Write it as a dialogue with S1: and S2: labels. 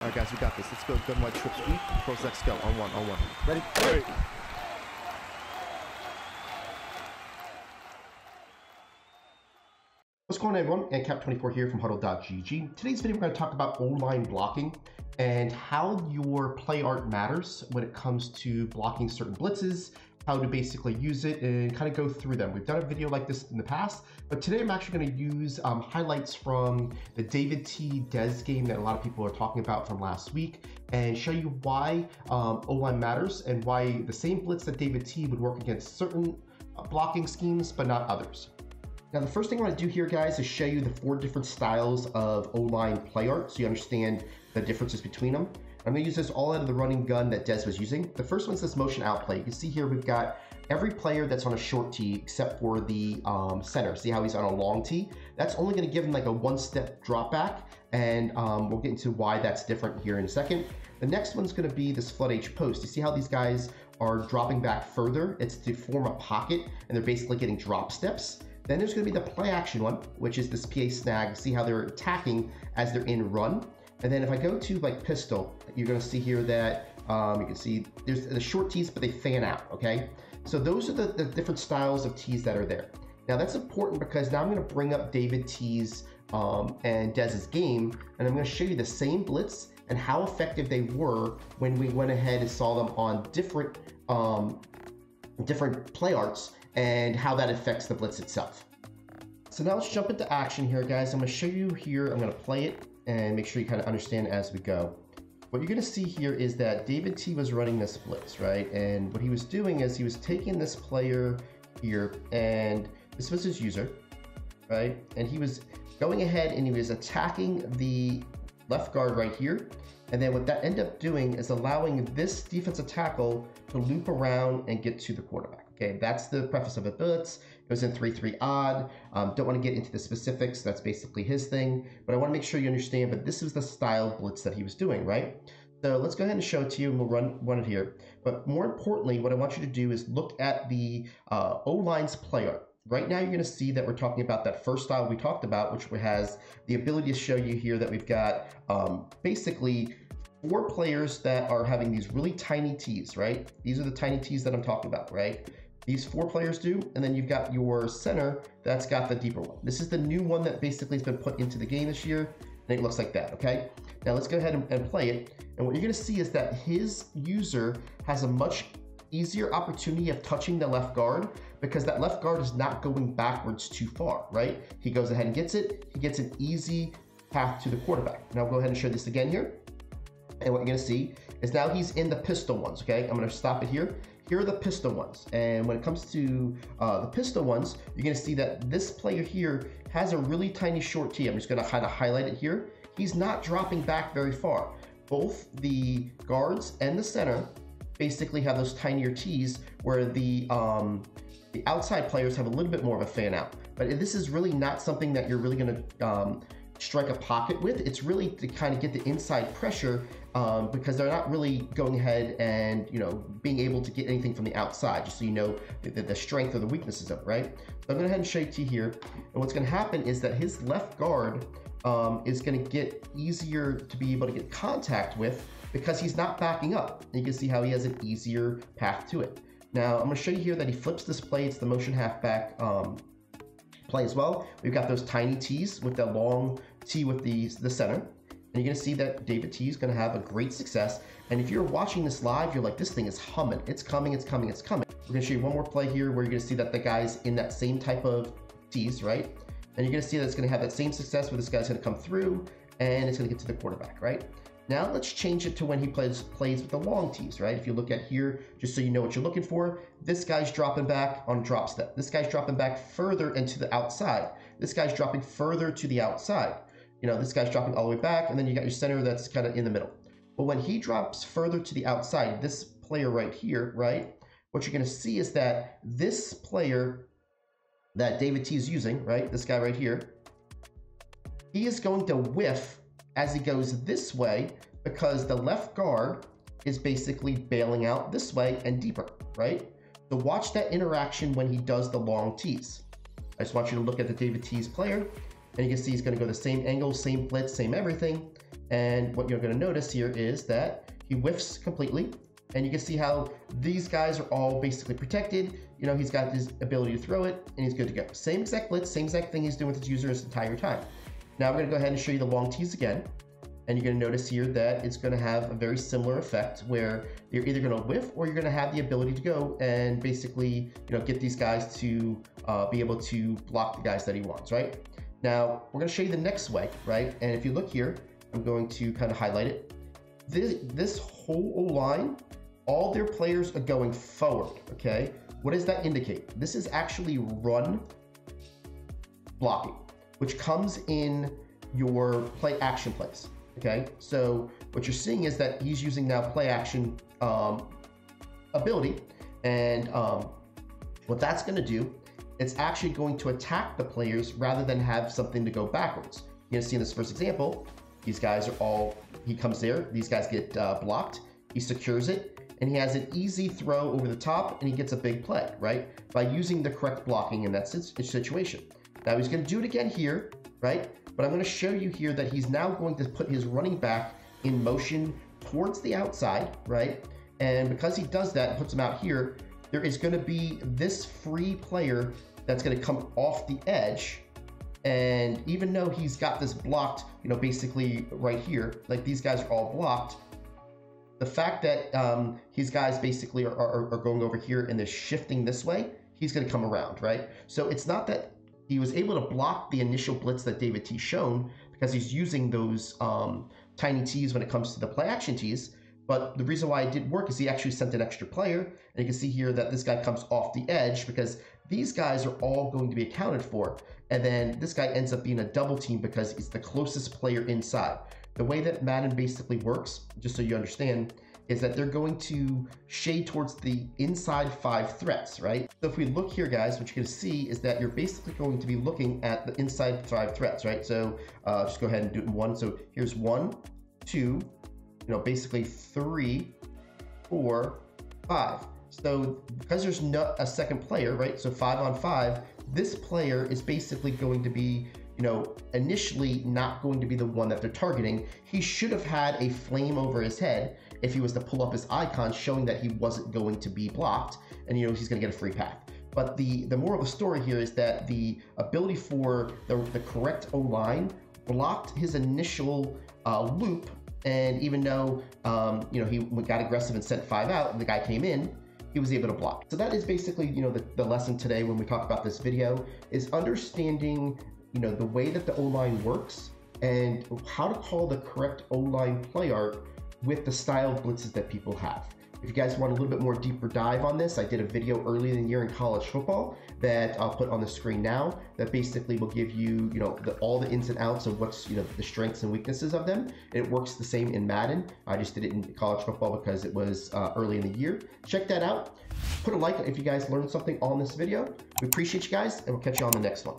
S1: All right, guys, we got this. Let's go. Gun white trip sweep. Pros X go. On one. Ready?
S2: Hey.
S3: What's going on, everyone? And Cap24 here from HuddleGG. Today's video, we're going to talk about Oline blocking and how your play art matters when it comes to blocking certain blitzes, how to basically use it, and kind of go through them. We've done a video like this in the past, but today I'm actually going to use highlights from the DavidT Dez game that a lot of people are talking about from last week, and show you why Oline matters and why the same blitz that DavidT would work against certain blocking schemes, but not others. Now, the first thing I want to do here, guys, is show you the 4 different styles of Oline play art so you understand the differences between them. I'm going to use this all out of the running gun that Dez was using. The first one's this motion outplay. You can see here we've got every player that's on a short tee except for the center. See how he's on a long tee? That's only going to give him like a 1-step drop back, and we'll get into why that's different here in a second. The next one's going to be this flood H post. You see how these guys are dropping back further? It's to form a pocket, and they're basically getting drop steps. Then there's going to be the play action one, which is this PA snag. See how they're attacking as they're in run. And then if I go to like pistol, you're going to see here that you can see there's the short tees, but they fan out. Okay, so those are the different styles of tees that are there. Now that's important because now I'm going to bring up DavidT's and Dez's game, and I'm going to show you the same blitz and how effective they were when we went ahead and saw them on different play arts, and how that affects the blitz itself. So now let's jump into action here, guys. I'm going to show you here. I'm going to play it and make sure you kind of understand as we go. What you're going to see here is that DavidT was running this blitz, right? And what he was doing is he was taking this player here, and this was his user, right? And he was going ahead and he was attacking the left guard right here. And then what that ended up doing is allowing this defensive tackle to loop around and get to the quarterback. Okay, that's the preface of a blitz. It was in 3-3 odd. Don't want to get into the specifics. That's basically his thing. But I want to make sure you understand, but this is the style blitz that he was doing, right? So let's go ahead and show it to you, and we'll run it here. But more importantly, what I want you to do is look at the O-line's play art. Right now, you're going to see that we're talking about that first style we talked about, which has the ability to show you here that we've got basically 4 players that are having these really tiny tees, right? These are the tiny tees that I'm talking about, right? These 4 players do, and then you've got your center that's got the deeper one. This is the new one that basically has been put into the game this year, and it looks like that, okay? Now let's go ahead and play it, and what you're gonna see is that his user has a much easier opportunity of touching the left guard because that left guard is not going backwards too far, right? He goes ahead and gets it. He gets an easy path to the quarterback. Now I'll go ahead and show this again here. And what you're going to see is now he's in the pistol ones, okay? I'm going to stop it here. Here are the pistol ones. And when it comes to the pistol ones, you're going to see that this player here has a really tiny short tee. I'm just going to kind of highlight it here. He's not dropping back very far. Both the guards and the center basically have those tinier tees where the outside players have a little bit more of a fan out. But this is really not something that you're really going to strike a pocket with. It's really to kind of get the inside pressure because they're not really going ahead and being able to get anything from the outside, just so you know the strength or the weaknesses of it, right? So I'm going to go ahead and show you to here, and what's going to happen is that his left guard is going to get easier to be able to get contact with because he's not backing up. And you can see how he has an easier path to it. Now I'm going to show you here that he flips this play. It's the motion halfback play as well. We've got those tiny tees with the long tee with the center, and you're going to see that DavidT is going to have a great success. And if you're watching this live, you're like, this thing is humming. It's coming, it's coming, it's coming. We're going to show you one more play here where you're going to see that the guy's in that same type of tees, right? And you're going to see that it's going to have that same success where this guy's going to come through and it's going to get to the quarterback, right? Now let's change it to when he plays with the long tees, right? If you look at here, just so you know what you're looking for, this guy's dropping back on drop step. This guy's dropping back further into the outside. This guy's dropping further to the outside. This guy's dropping all the way back, and then you got your center that's kind of in the middle. But when he drops further to the outside, this player right here, right? What you're going to see is that this player that DavidT is using, right? This guy right here, he is going to whiff as he goes this way because the left guard is basically bailing out this way and deeper, right? So watch that interaction when he does the long tees. I just want you to look at the DavidT's player, and you can see he's going to go the same angle, same blitz, same everything, And what you're going to notice here is that he whiffs completely. And you can see how these guys are all basically protected. You know, he's got his ability to throw it, and he's good to go. Same exact blitz, same exact thing he's doing with his user this entire time. Now we're going to go ahead and show you the long tees again. And you're going to notice here that it's going to have a very similar effect where you're either going to whiff or you're going to have the ability to go and basically, you know, get these guys to be able to block the guys that he wants, right? Now, we're going to show you the next way, right? And if you look here, I'm going to kind of highlight it. This whole O-line, all their players are going forward, okay? What does that indicate? This is actually run blocking, which comes in your play action plays, okay? So what you're seeing is that he's using now play action ability, and what that's gonna do, it's actually going to attack the players rather than have something to go backwards. You're gonna see in this first example, these guys are all, he comes there, these guys get blocked, he secures it, and he has an easy throw over the top, and he gets a big play, right? By using the correct blocking in that situation. Now he's gonna do it again here, right? But I'm gonna show you here that he's now going to put his running back in motion towards the outside, right? And because he does that, puts him out here, there is gonna be this free player that's gonna come off the edge. And even though he's got this blocked, you know, basically right here, like these guys are all blocked, the fact that his guys basically are going over here and they're shifting this way, he's going to come around, right? So it's not that he was able to block the initial blitz that DavidT shown because he's using those tiny tees when it comes to the play action tees. But the reason why it did work is he actually sent an extra player. And you can see here that this guy comes off the edge because these guys are all going to be accounted for. And then this guy ends up being a double team because he's the closest player inside. The way that Madden basically works, just so you understand, is that they're going to shade towards the inside 5 threats, right? So if we look here, guys, what you're going to see is that you're basically going to be looking at the inside 5 threats, right? So just go ahead and do it in one. So here's 1, 2, you know, basically 3, 4, 5. So because there's not a second player, right? So 5 on 5, this player is basically going to be, you know, initially not going to be the one that they're targeting. He should have had a flame over his head if he was to pull up his icon showing that he wasn't going to be blocked, and you know he's going to get a free path. But the moral of the story here is that the ability for the correct O-line blocked his initial loop, and even though you know he got aggressive and sent 5 out and the guy came in, he was able to block. So that is basically, you know, the lesson today when we talk about this video is understanding, you know, the way that the O-line works and how to call the correct O-line play art with the style of blitzes that people have. If you guys want a little bit more deeper dive on this, I did a video earlier in the year in college football that I'll put on the screen now that basically will give you, you know, all the ins and outs of what's, you know, the strengths and weaknesses of them. And it works the same in Madden. I just did it in college football because it was early in the year. Check that out. Put a like if you guys learned something on this video. We appreciate you guys, and we'll catch you on the next one.